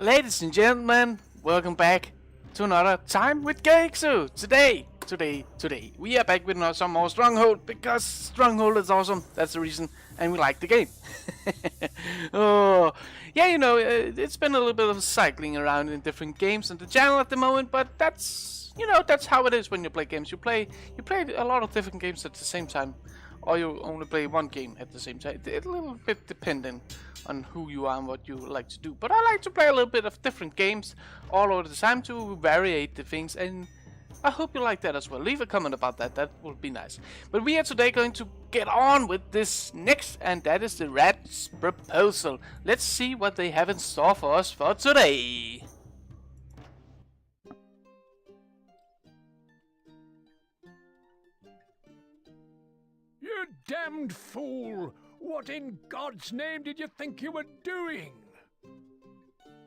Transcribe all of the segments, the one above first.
Ladies and gentlemen, welcome back to another time with Gexu. Today, we are back with some more Stronghold, because Stronghold is awesome, that's the reason, and we like the game. Oh, yeah, you know, it's been a little bit of cycling around in different games on the channel at the moment, but that's, you know, that's how it is when you play games. You play a lot of different games at the same time, or you only play one game at the same time. It's a little bit dependent on who you are and what you like to do. But I like to play a little bit of different games all over the time to variate the things, and I hope you like that as well. Leave a comment about that, that would be nice. But we are today going to get on with this next, and that is the Rat's proposal. Let's see what they have in store for us for today. You damned fool! What in God's name did you think you were doing?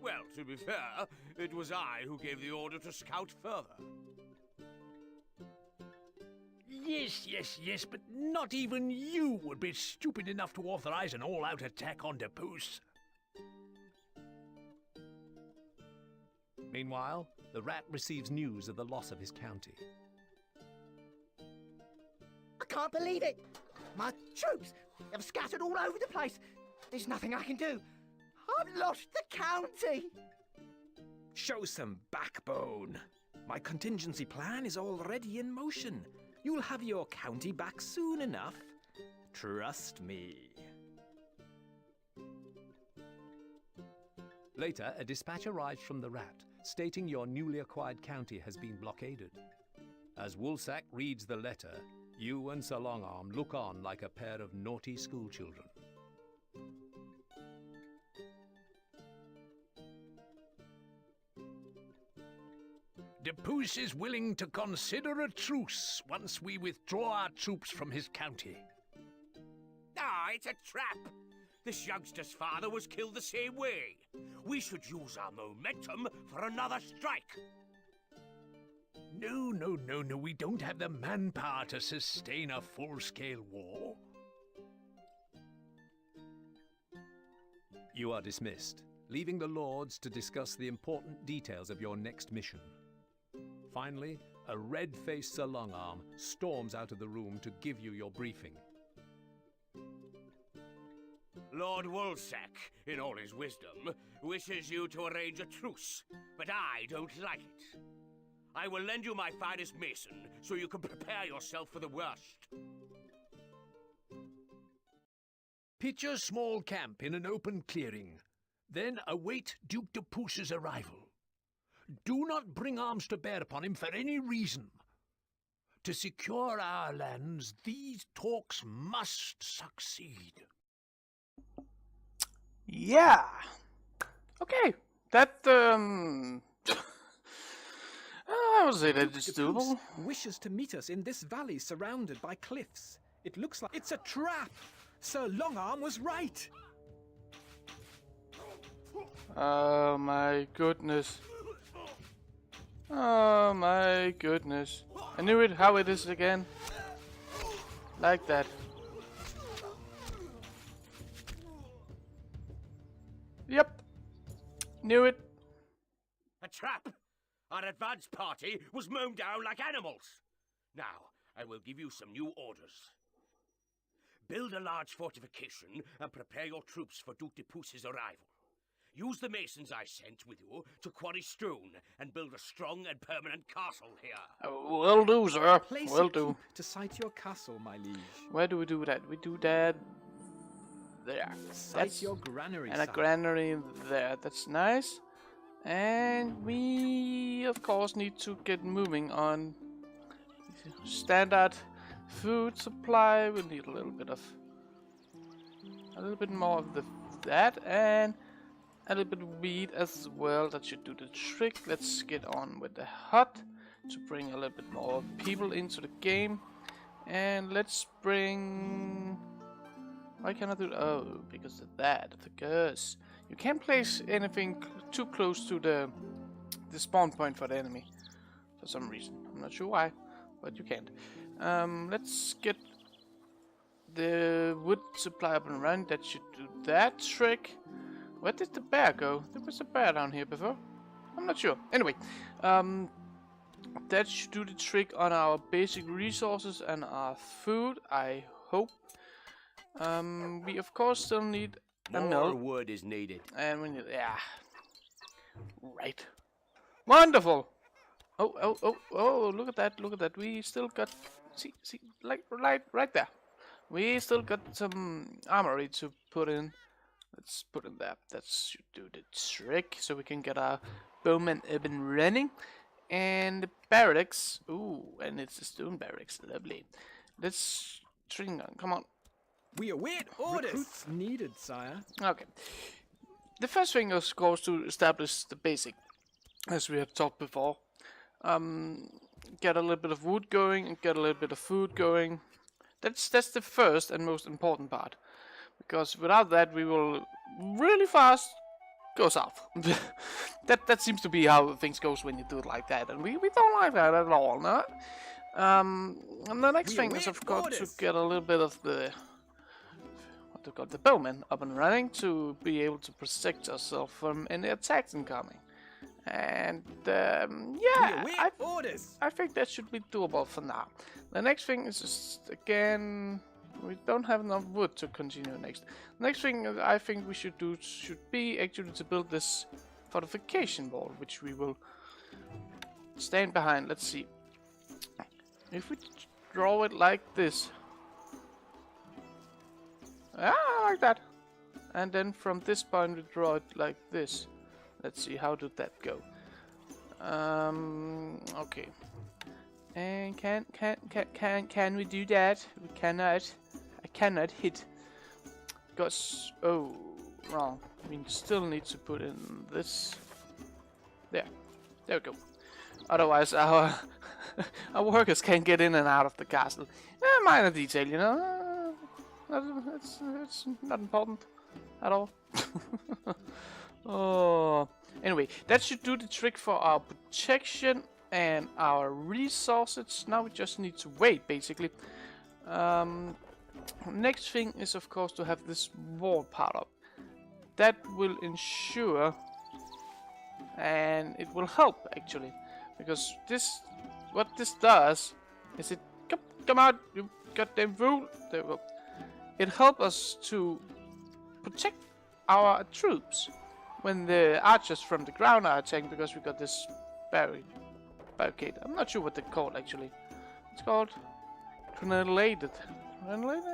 Well, to be fair, it was I who gave the order to scout further. Yes, but not even you would be stupid enough to authorize an all-out attack on Depoos. Meanwhile, the rat receives news of the loss of his county. I can't believe it! My troops have scattered all over the place. There's nothing I can do. I've lost the county. Show some backbone. My contingency plan is already in motion. You'll have your county back soon enough. Trust me. Later, a dispatch arrives from the rat, stating your newly acquired county has been blockaded. As Woolsack reads the letter, you and Sir Longarm look on like a pair of naughty schoolchildren. Depoos is willing to consider a truce once we withdraw our troops from his county. Ah, it's a trap! This youngster's father was killed the same way. We should use our momentum for another strike. No, we don't have the manpower to sustain a full-scale war. You are dismissed, leaving the Lords to discuss the important details of your next mission. Finally, a red-faced Sir Longarm storms out of the room to give you your briefing. Lord Woolsack, in all his wisdom, wishes you to arrange a truce, but I don't like it. I will lend you my finest mason, so you can prepare yourself for the worst. Pitch a small camp in an open clearing. Then await Duke Depoos's arrival. Do not bring arms to bear upon him for any reason. To secure our lands, these talks must succeed. Yeah. Okay. That, I would say that it's doable. Wishes to meet us in this valley surrounded by cliffs. It looks like it's a trap. Sir Longarm was right. Oh my goodness. Oh my goodness. I knew it, how it is again. Like that. Yep. Knew it. A trap! Our advance party was mown down like animals. Now, I will give you some new orders. Build a large fortification and prepare your troops for Duke Depoos's arrival. Use the masons I sent with you to quarry stone and build a strong and permanent castle here. Will do, sir. Place Will a do. keep to site your castle, my liege. Where do we do that? We do that there. Site your granary, and a sire. granary there. That's nice. And we, of course, need to get moving on standard food supply. We need a little bit more of that, and a little bit of wheat as well. That should do the trick. Let's get on with the hut to bring a little bit more people into the game. And let's bring... Why can't I do... Oh, because of that. Because you can't place anything too close to the spawn point for the enemy. For some reason. I'm not sure why, but you can't. Let's get the wood supply up and running. That should do that trick. Where did the bear go? There was a bear down here before. I'm not sure. Anyway, that should do the trick on our basic resources and our food, I hope. We of course still need a More mill. wood is needed. And we need, yeah. Right. Wonderful! Oh, look at that. We still got, see, like, right there. We still got some armory to put in. Let's put in there. That should do the trick, so we can get our bowman up and running. And the barracks. Ooh, and it's a stone barracks. Lovely. Let's string on. Come on. We await orders. Recruits needed, sire. Okay. The first thing is, of course, to establish the basic, as we have talked before. Get a little bit of wood going and get a little bit of food going. That's the first and most important part, because without that we will really fast go south. that seems to be how things goes when you do it like that, and we don't like that at all, no. And the next thing is, of course, to get a little bit of the the bowmen up and running to be able to protect ourselves from any attacks incoming. And yeah, I think that should be doable for now. The next thing is just, again, we don't have enough wood to continue next. Next thing I think we should do should be actually to build this fortification wall, which we will stand behind. Let's see. If we draw it like this. Ah, like that. And then from this point we draw it like this. Let's see, how did that go? Okay. And can we do that? We cannot. I cannot hit. Because, oh, wrong. We still need to put in this. There we go. Otherwise our our workers can't get in and out of the castle. Minor detail, you know. It's not important at all. Oh, anyway, that should do the trick for our protection and our resources. Now we just need to wait, basically. Next thing is, of course, to have this wall part up. That will ensure, and it will help actually, because what this does is it come out, you goddamn fool. There we go. It helps us to protect our troops when the archers from the ground are attacking, because we got this barricade. I'm not sure what they're called actually. It's called grenaded.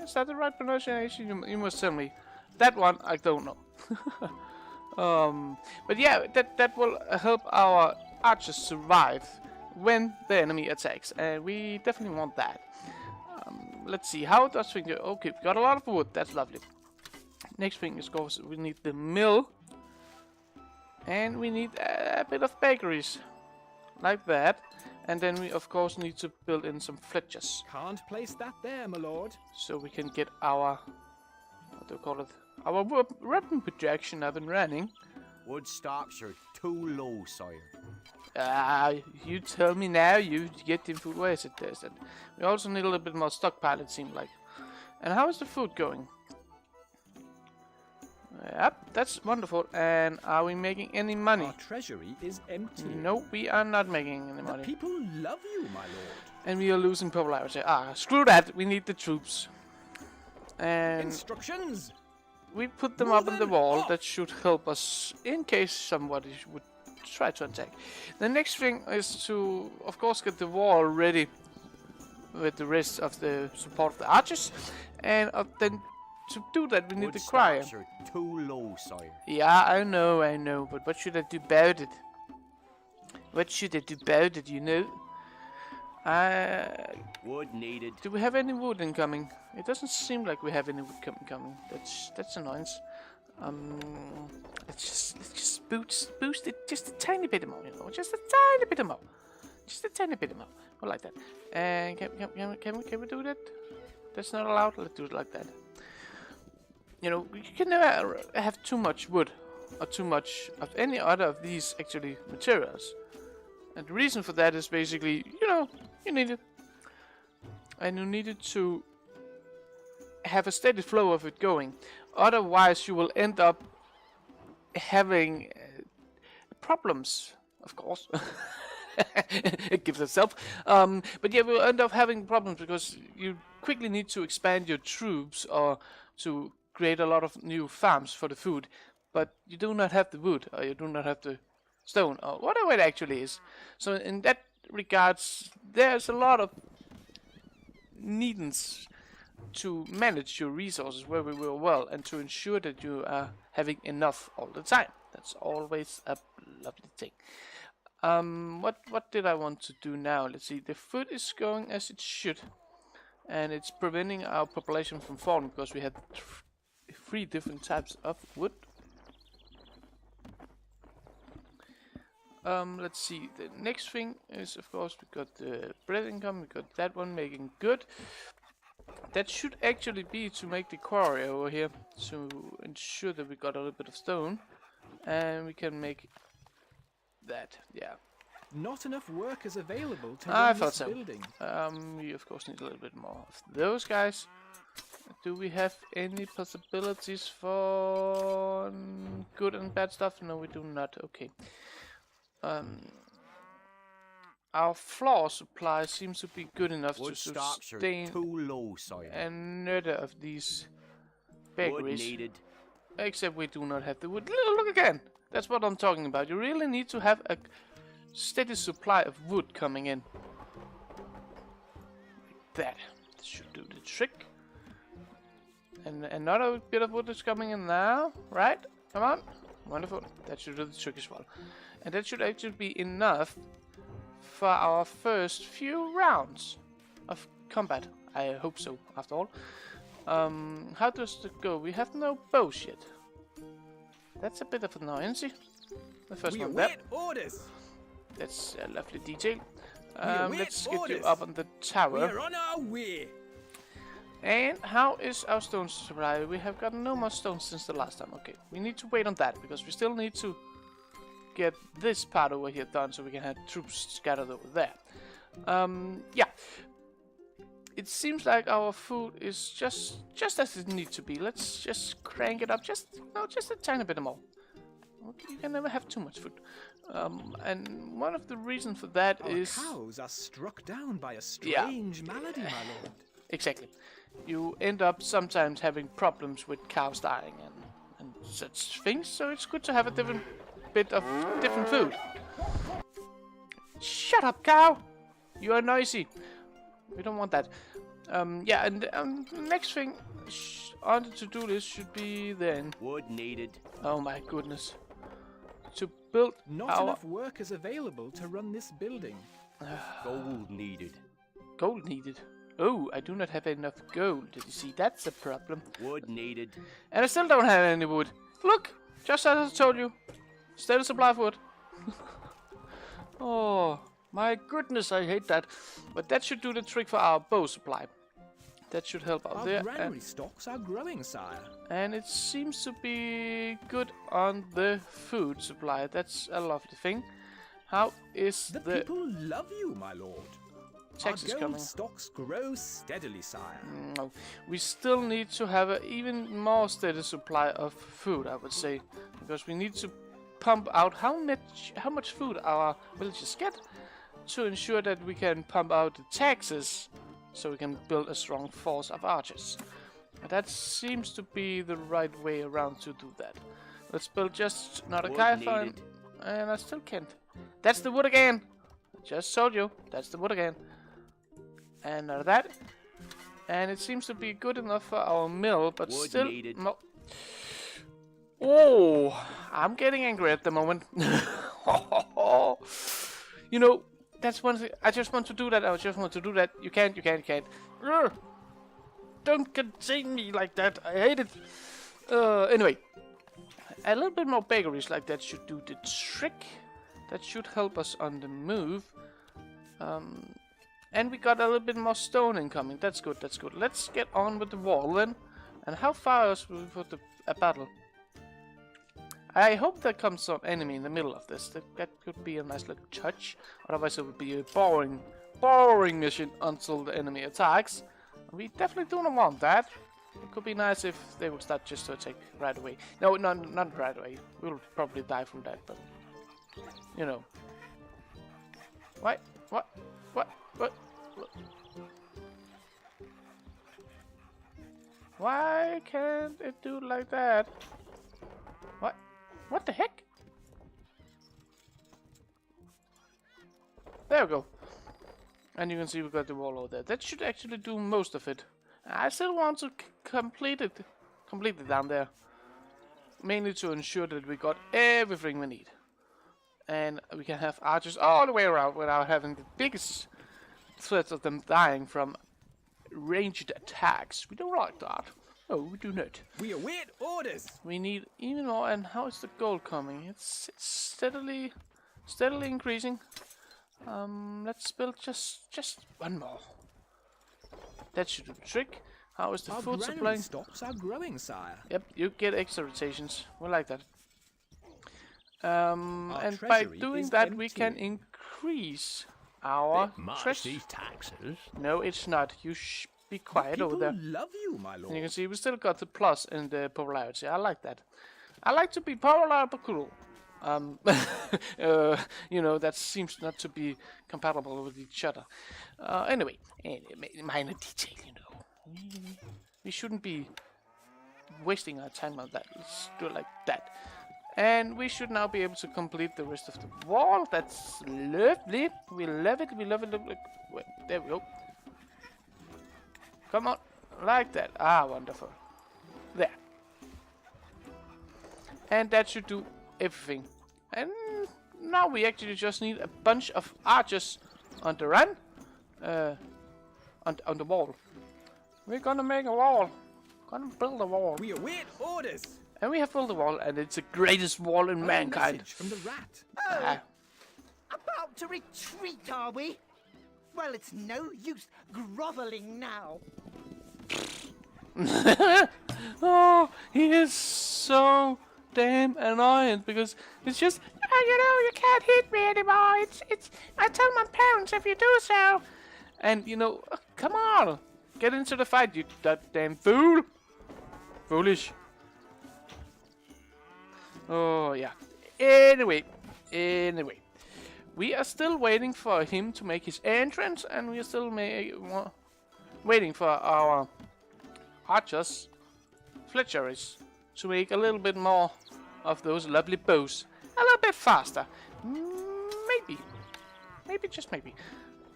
Is that the right pronunciation? You must tell me. That one I don't know. But yeah, that will help our archers survive when the enemy attacks, and we definitely want that. Let's see, how does things go? Okay, we got a lot of wood. That's lovely. Next thing is, of course, we need the mill. And we need a bit of bakeries. Like that. And then we, of course, need to build in some fletchers. Can't place that there, my lord. So we can get our, what do you call it? Our weapon projection up and running. Wood stocks are too low, sire. You tell me now, you get the food. Where is it? There's it. We also need a little bit more stockpile, it seemed like. And how is the food going? Yep, that's wonderful. And are we making any money? Our treasury is empty. No, we are not making any money. The people love you, my lord. And we are losing popularity. Screw that. We need the troops. And instructions. we put them up on the wall. That should help us in case somebody would try to attack. The next thing is to, of course, get the wall ready with the rest of the support of the archers, and then to do that we need the crier. Wood stocks are too low, sire. Yeah, I know, but what should I do about it? What should I do about it, you know? Wood needed. Do we have any wood incoming? It doesn't seem like we have any wood coming. That's annoyance. Let's just boost it just a tiny bit more, you know, just a tiny bit more. Just a tiny bit more. I like that. And can we do that? That's not allowed. Let's do it like that. You know, you can never have too much wood or too much of any other of these actually materials. And the reason for that is basically, you know, you need it. And you need it to have a steady flow of it going. Otherwise you will end up having problems, of course. It gives itself. But yeah, we'll end up having problems because you quickly need to expand your troops or to create a lot of new farms for the food. But you do not have the wood, or you do not have the stone, or whatever it actually is. So in that regards, there's a lot of needance to manage your resources very, very well and to ensure that you are having enough all the time. That's always a lovely thing. What did I want to do now? Let's see. The food is going as it should, and it's preventing our population from falling because we had 3 different types of wood. Let's see. The next thing is, of course, we got the bread income. We got that one making good. That should actually be to make the quarry over here to ensure that we got a little bit of stone, and we can make that. Yeah. Not enough workers available to I run thought this so. building. We of course need a little bit more of those guys. Do we have any possibilities for good and bad stuff? No, we do not. Okay. Our flour supply seems to be good enough to sustain another of these bakeries. Except we do not have the wood. Look again! That's what I'm talking about. You really need to have a steady supply of wood coming in. Like that. This should do the trick. And another bit of wood is coming in now, right? Come on. Wonderful. That should do the trick as well. And that should actually be enough for our first few rounds of combat. I hope so, after all. How does it go? We have no bows yet. That's a bit of an annoyance. The first one there. Orders. That's a lovely detail. Let's get you up on the tower. We're on our way. And how is our stone supply? We have gotten no more stones since the last time. Okay, we need to wait on that because we still need to get this part over here done so we can have troops scattered over there. Yeah. It seems like our food is just as it needs to be. Let's just crank it up just a tiny bit more. Okay, you can never have too much food. And one of the reasons for that is cows are struck down by a strange malady, my lord. Exactly. You end up sometimes having problems with cows dying and such things, so it's good to have a different bit of different food. Shut up, cow! You are noisy. We don't want that. Yeah, and the next thing on the to-do list should be then... Wood needed. Oh my goodness. To build Not enough workers available to run this building. Gold needed. Gold needed. Oh, I do not have enough gold. Did you see? That's a problem. Wood needed. And I still don't have any wood. Look! Just as I told you. Steady supply of wood. Oh, my goodness, I hate that. But that should do the trick for our bow supply. That should help out there. Our granary stocks are growing, sire. And it seems to be good on the food supply. That's a lovely thing. How is the people love you, my lord. Taxes Our gold coming. stocks grow steadily, sire. No, we still need to have an even more steady supply of food, I would say, because we need to pump out how much food our villagers get to ensure that we can pump out the taxes, so we can build a strong force of archers. And that seems to be the right way around to do that. Let's build just another campfire, and I still can't. That's the wood again. I just told you, that's the wood again. And that, and it seems to be good enough for our mill, but wood still needed. no. Oh, I'm getting angry at the moment. You know, that's one thing. I just want to do that. I just want to do that. You can't. Urgh. Don't contain me like that. I hate it. Anyway, a little bit more bakeries like that should do the trick. That should help us on the move. And we got a little bit more stone incoming. That's good, that's good. Let's get on with the wall then. And how far else will we put a battle? I hope there comes some enemy in the middle of this. That could be a nice little touch. Otherwise it would be a boring mission until the enemy attacks. We definitely do not want that. It could be nice if they would start just to attack right away. No, not right away. We'll probably die from that, but you know. What? Why can't it do like that? What? What the heck? There we go. And you can see we got the wall over there. That should actually do most of it. I still want to complete it down there. Mainly to ensure that we got everything we need. And we can have archers all the way around without having the biggest threats of them dying from ranged attacks. We don't like that. No, we do not. We await orders. We need even more. And how is the gold coming? It's steadily increasing. Let's build just one more. That should do the trick. How is the food supply? Stocks are growing, sire. Yep, you get extra rotations. We like that. And by doing that, we can increase our treasure. These taxes. No, it's not. You be quiet over there. Love you, my lord. And you can see we still got the plus in the popularity. I like that. I like to be popular but cool. You know, that seems not to be compatible with each other. Anyway, minor detail, you know. We shouldn't be wasting our time on that. Let's do it like that. And we should now be able to complete the rest of the wall. That's lovely. We love it. We love it. Wait, there we go. Come on. Like that. Ah, wonderful. There. And that should do everything. And now we actually just need a bunch of archers on the run. On the wall. We're gonna make a wall. Gonna build a wall. We await orders. And we have built a wall, and it's the greatest wall in mankind. From the rat. About to retreat, are we? Well, it's no use groveling now. Oh, he is so damn annoying because it's just, oh, you know, you can't hit me anymore. It's. I tell my parents if you do so. And you know, come on, get into the fight, you damn fool. Foolish. Oh yeah. Anyway, we are still waiting for him to make his entrance, and we are still waiting for our archers, fletcheries, to make a little bit more of those lovely bows. A little bit faster. Maybe, just maybe.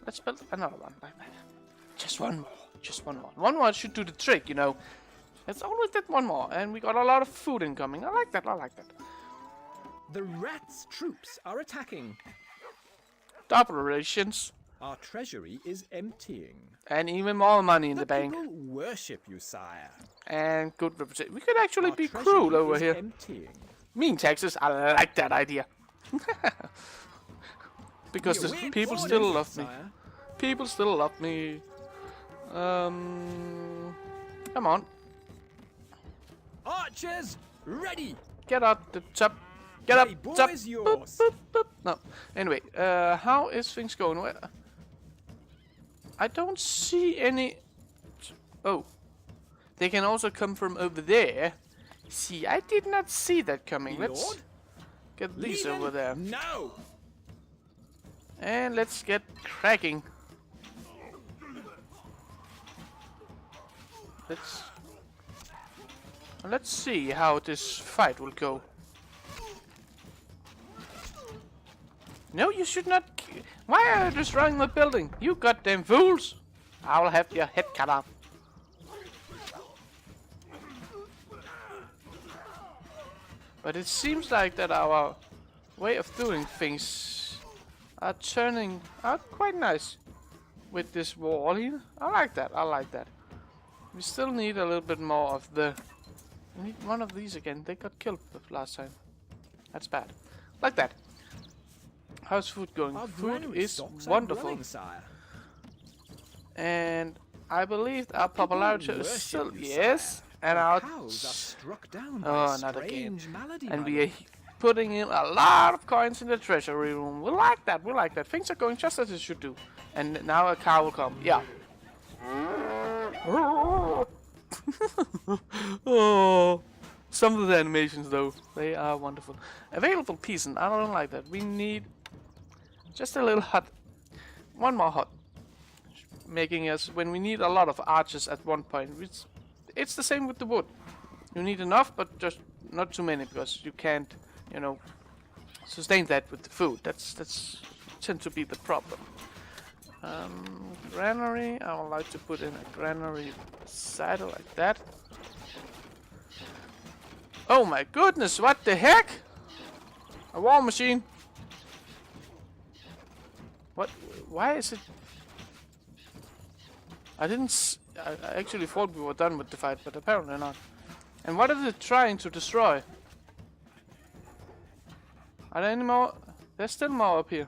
Let's build another one like that. Just one more. One more should do the trick, you know. It's always that one more, and we got a lot of food incoming. I like that. The rat's troops are attacking. Operations. Our treasury is emptying. And even more money in the bank. People worship you, sire. And good reputation. We could actually Our be treasury cruel over is here. Emptying. Mean taxes. I like that idea. Because the people still love me. Sire. People still love me. Come on. Archers, ready. Get up the top. Get up My boy top. is Boop, yours. boop, boop. No. Anyway, how is things going? Well, I don't see any. Oh, they can also come from over there. See, I did not see that coming. My Let's lord? get these Leave over him there. now. And let's get cracking. Let's see how this fight will go. No, you should not. Why are you destroying my building? You goddamn fools! I will have your head cut off. But it seems like that our way of doing things are turning out quite nice with this wall here. I like that. We still need a little bit more of the. We need one of these again. They got killed last time. That's bad. Like that. How's food going? Our Food granary is stocks are wonderful. growing, sire. And I believe our People popularity is worship still. you, Yes. sire. And Our our. cows are struck down Oh, by a not again. strange malady. And my we lord. are putting in a lot of coins in the treasury room. We like that. Things are going just as it should do. And now a cow will come. Yeah. Oh, some of the animations though, they are wonderful. Available peasant, I don't like that. We need just a little hut. One more hut. Making us, when we need a lot of archers at one point, it's the same with the wood. You need enough, but just not too many, because you can't, you know, sustain that with the food. That's tend to be the problem. Granary, I would like to put in a granary saddle like that. Oh my goodness, what the heck? A war machine? What? Why is it? I actually thought we were done with the fight, but apparently not. And what are they trying to destroy? Are there any more? There's still more up here.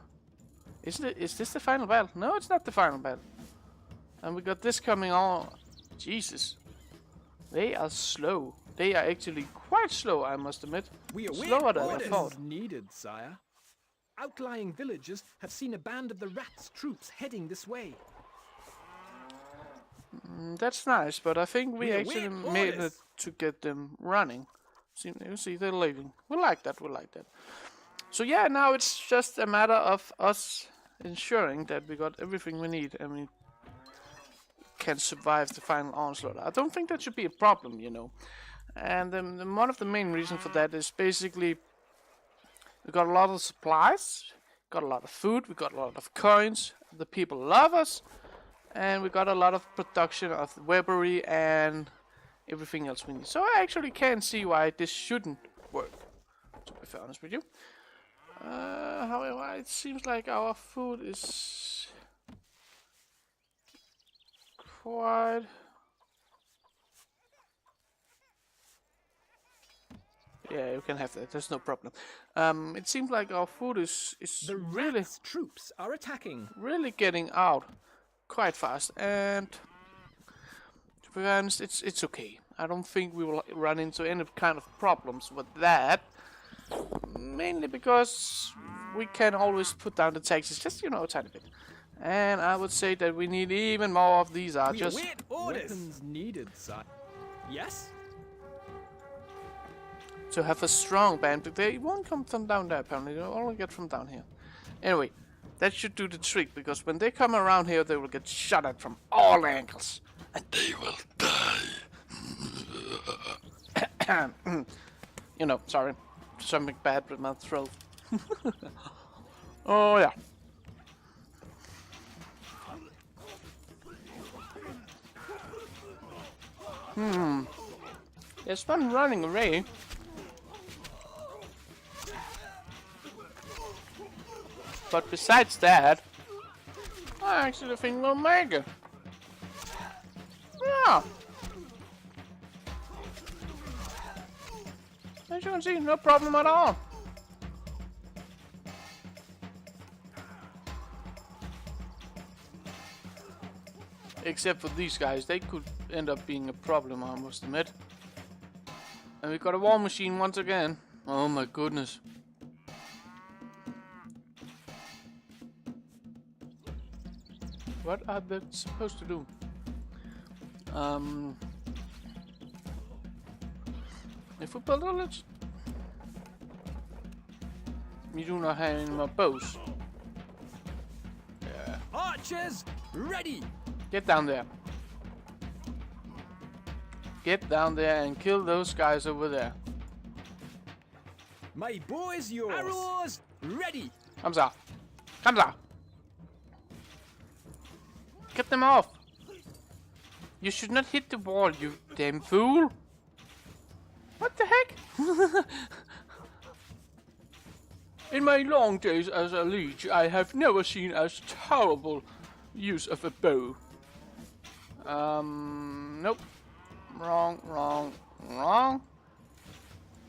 Is this the final battle? No, it's not the final battle. And we got this coming on. Jesus. They are slow. They are actually quite slow, I must admit. We await Slower than I orders thought. needed, sire. Outlying villages have seen a band of the Rat's troops heading this way. That's nice, but I think we We actually await made it orders. to get them running. You see, they're leaving. We like that, we like that. So yeah, now it's just a matter of us ensuring that we got everything we need and we can survive the final onslaught. I don't think that should be a problem, you know. And one of the main reasons for that is basically we got a lot of supplies, got a lot of food, we got a lot of coins, the people love us, and we got a lot of production of weaponry and everything else we need. So I actually can't see why this shouldn't work, to be fair honest with you. However, it seems like our food is quite... Yeah, you can have that. There's no problem. It seems like our food is The really, Rat's troops are attacking. really getting out quite fast. And to be honest, it's okay. I don't think we will run into any kind of problems with that. Mainly because we can always put down the taxes, just, you know, a tiny bit. And I would say that we need even more of these archers. We await orders. Weapons needed, sire. Yes? To have a strong band, but they won't come from down there apparently, they'll only get from down here. Anyway, that should do the trick, because when they come around here they will get shot at from all angles. And they will die. You know, sorry. Something bad with my throat. Oh yeah. There's one running away. But besides that, I actually think we'll make it. Yeah. As you can see, no problem at all. Except for these guys, they could end up being a problem, I must admit. And we got a war machine once again. Oh my goodness. What are they supposed to do? If we build a village, we do not have any more bows. Yeah. Archers, ready! Get down there. Get down there and kill those guys over there. My bow is yours. Arrows, ready! Comes out. Comes out. Get them off. You should not hit the wall, you damn fool. What the heck? In my long days as a leech, I have never seen as terrible use of a bow. Nope. Wrong, wrong, wrong.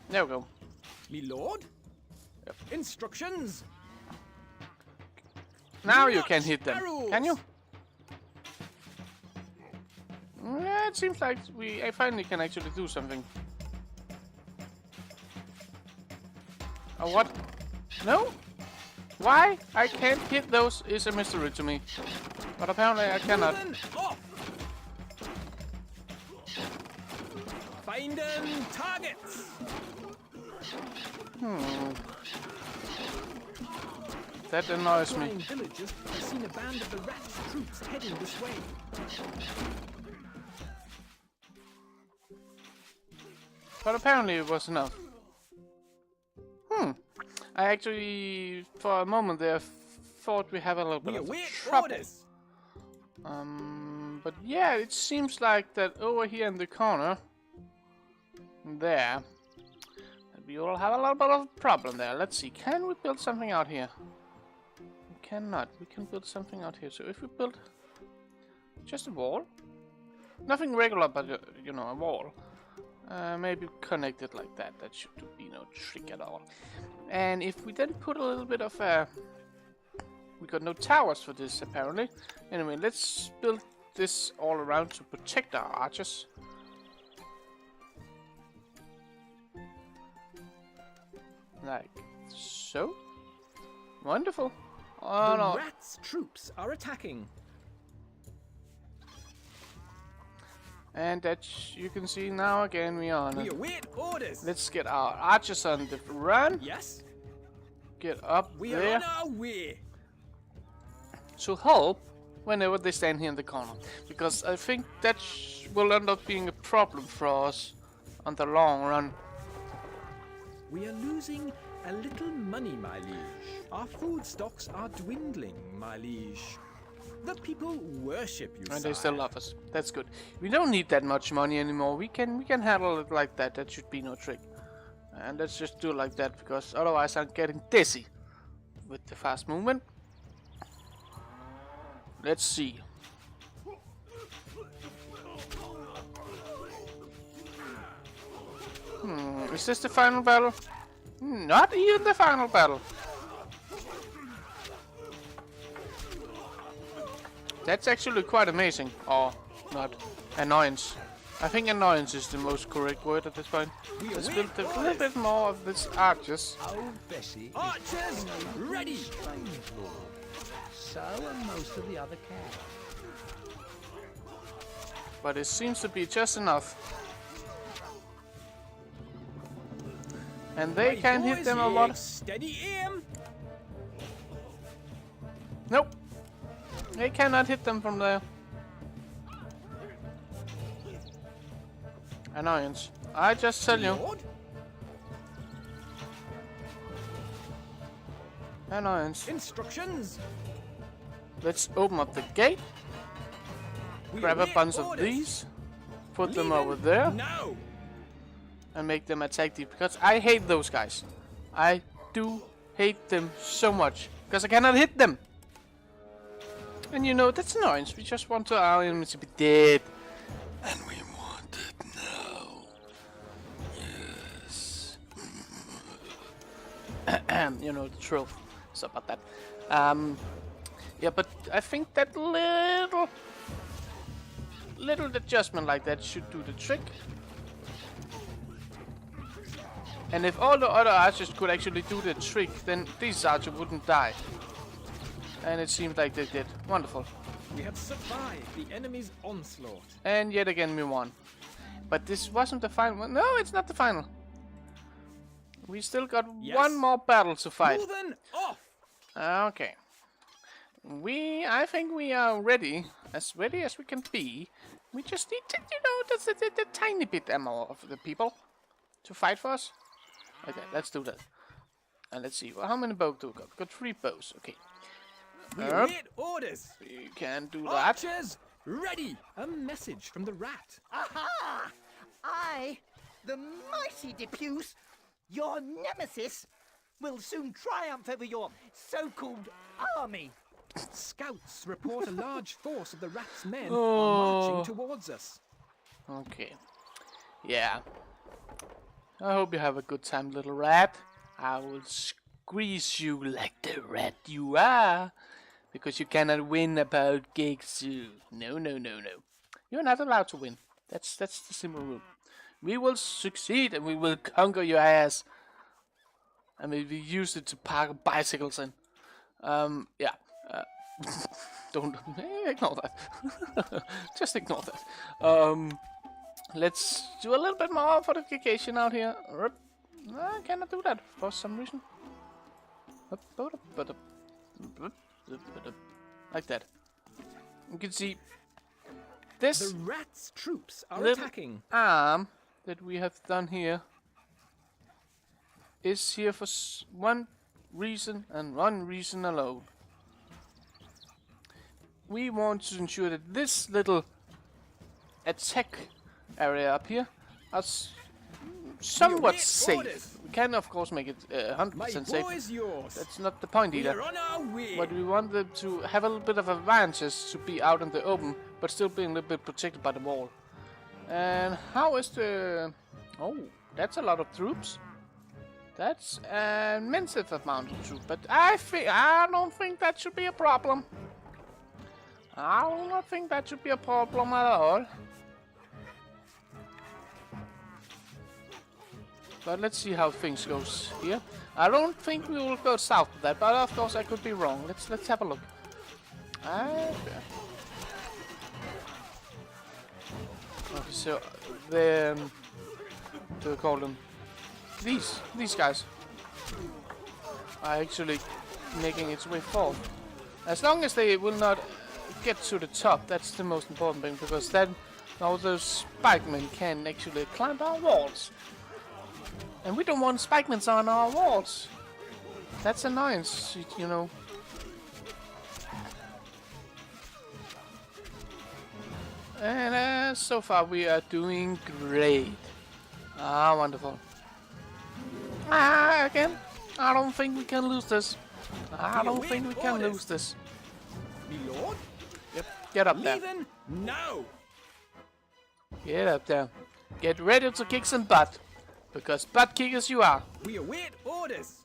There we go. Me lord? Yep. Instructions? Now you Launch can hit them. arrows. Can you? Yeah, it seems like I finally can actually do something. Oh, what? No? Why I can't hit those is a mystery to me. But apparently I cannot. Moving off. Find them targets. That annoys me. Flying villagers have seen a band of the rat's troops heading this way. But apparently it was enough. I actually, for a moment there, thought we have a little bit We of await trouble. orders. But yeah, it seems like that over here in the corner, there, we all have a little bit of a problem there. Let's see, can we build something out here? We cannot. We can build something out here. So if we build just a wall, nothing regular, but you know, a wall. Maybe connect it like that. That should be no trick at all. And if we then put a little bit of we got no towers for this apparently. Anyway, let's build this all around to protect our archers. Like so. Wonderful. Oh The no. rat's troops are attacking. And that you can see now again we are on We it. await orders. Let's get our archers on the run. Yes, Get up we are there on our way. to help whenever they stand here in the corner. Because I think that will end up being a problem for us on the long run. We are losing a little money, my liege. Our food stocks are dwindling, my liege. The people worship you, And sire. they still love us. That's good. We don't need that much money anymore. We can handle it like that. That should be no trick. And let's just do it like that, because otherwise I'm getting dizzy with the fast movement. Let's see. Is this the final battle? Not even the final battle. That's actually quite amazing. Or not. Annoyance. I think annoyance is the most correct word at this point. Let's build a little bit more of this archers. Old Bessie Archers, ready! Stronghold. So are most of the other cats. But it seems to be just enough. And they My can't hit boys them a here, lot. Steady aim. Nope. They cannot hit them from there. Annoyance. I just tell you. Lord. Annoyance. Instructions. Let's open up the gate. We Grab a await bunch of orders. these. Put them Leave over there. Now. And make them attack deep. Because I hate those guys. I do hate them so much. Because I cannot hit them. And you know, that's annoyance. We just want our enemies to be dead. And we want it now. Yes. You know, the truth. So about that. Yeah, but I think that little adjustment like that should do the trick. And if all the other archers could actually do the trick, then these archers wouldn't die. And it seems like they did. Wonderful. We have survived the enemy's onslaught. And yet again we won. But this wasn't the final one. No, it's not the final. We still got Yes. one more battle to fight. Moving off. Okay. I think we are ready as we can be. We just need to, you know, the tiny bit ammo of the people to fight for us. Okay, let's do that. And let's see, well, how many bows do we got? We got 3 bows, okay. We Yep. await orders. We can do that. Archers, ready. A message from the rat. Aha! I, the mighty Depuce, your nemesis, will soon triumph over your so-called army. Scouts report a large force of the rat's men Oh. are marching towards us. Okay. Yeah. I hope you have a good time, little rat. I will squeeze you like the rat you are. Because you cannot win about Gegsu. No, no, no, no. You're not allowed to win. That's the simple rule. We will succeed and we will conquer your ass. And we will use it to park bicycles in. Yeah. Don't ignore that. Just ignore that. Let's do a little bit more fortification out here. I cannot do that for some reason. Like that. You can see this The rat's troops are little attacking. arm that we have done here is here for one reason and one reason alone. We want to ensure that this little attack area up here is somewhat safe. We can of course make it 100% safe. Is yours. That's not the point either. We're on our way. But we want them to have a little bit of advantages to be out in the open, but still being a little bit protected by the wall. And how is the... Oh, that's a lot of troops. That's an immense amount of troops, but I don't think that should be a problem. I do not think that should be a problem at all. But let's see how things goes here. I don't think we will go south of that, but of course I could be wrong. Let's have a look. Okay, so the what do we call them? These guys are actually making its way forward. As long as they will not get to the top, that's the most important thing, because then all those spikemen can actually climb our walls. And we don't want spikemen on our walls. That's annoyance, you know. And so far we are doing great. Ah, wonderful. Again, I don't think we can lose this. I don't think we can lose this. Milord? Yep, get up there. Leaving now. Get up there. Get ready to kick some butt. Because butt kickers you are. We await orders.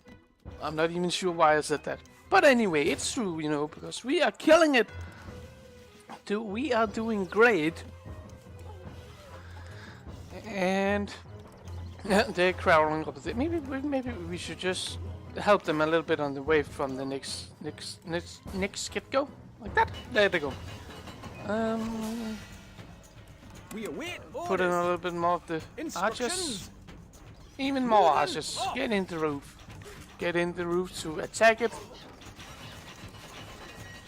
I'm not even sure why I said that. But anyway, it's true, you know, because we are killing it. We are doing great. And they're crawling up. Maybe we should just help them a little bit on the way from the next get-go. Like that. There they go. We await orders. Put in a little bit more of the archers. Even more archers. Get in the roof. Get in the roof to attack it.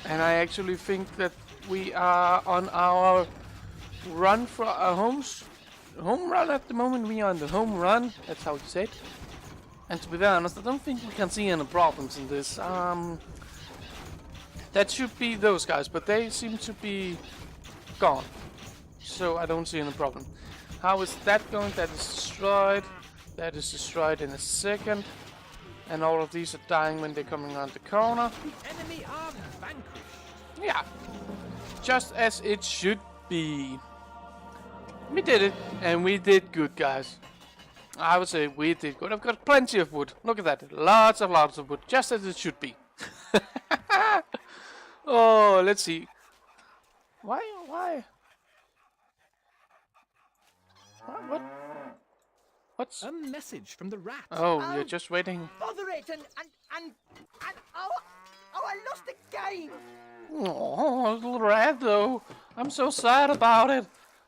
And I actually think that we are on our run for our home run at the moment. We are on the home run. That's how you say it. And to be very honest, I don't think we can see any problems in this. That should be those guys, but they seem to be gone. So I don't see any problem. How is that going? That is destroyed. That is destroyed in a second. And all of these are dying when they're coming around the corner. The enemy are vanquished. Yeah. Just as it should be. We did it. And we did good, guys. I would say we did good. I've got plenty of wood. Look at that. Lots of wood. Just as it should be. Oh, let's see. Why? What? What's... A message from the rat. Oh, you're just waiting. Bother it and oh, I lost the game. Oh, little rat though. I'm so sad about it.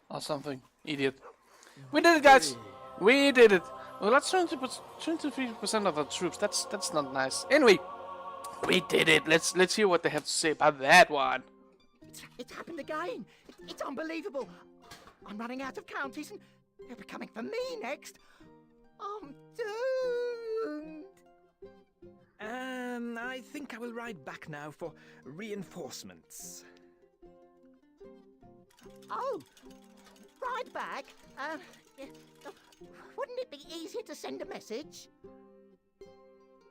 Or something. Idiot. We did it, guys. We did it. Well, that's 23% of our troops. That's not nice. Anyway, we did it. Let's hear what they have to say about that one. It's happened again. It's unbelievable. I'm running out of counties and they'll be coming for me next. I'm doomed. I think I will ride back now for reinforcements. Oh, ride back? Yeah, wouldn't it be easier to send a message?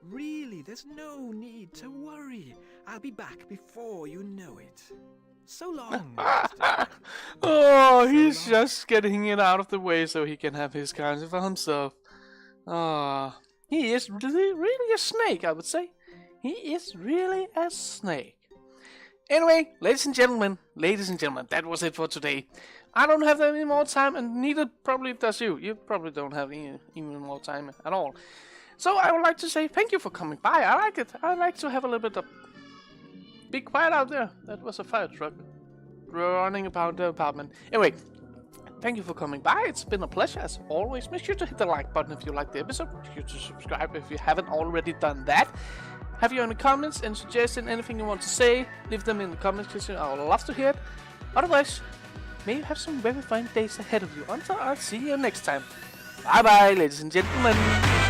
Really, there's no need to worry. I'll be back before you know it. So long, Master. Oh, he's just getting it out of the way so he can have his kinds for himself. Ah, he is really a snake, I would say. He is really a snake. Anyway, ladies and gentlemen, that was it for today. I don't have any more time, and neither probably does you. You probably don't have even more time at all. So I would like to say thank you for coming by. I like it. I like to have a little bit of... Be quiet out there. That was a fire truck running about the apartment. Anyway, Thank you for coming by. It's been a pleasure as always. Make sure to hit the like button if you liked the episode. Make sure to subscribe if you haven't already done that. Have you any comments and suggestions, anything you want to say? Leave them in the comments section. I would love to hear it. Otherwise, may you have some very fine days ahead of you. Until I'll see you next time. Bye bye, ladies and gentlemen.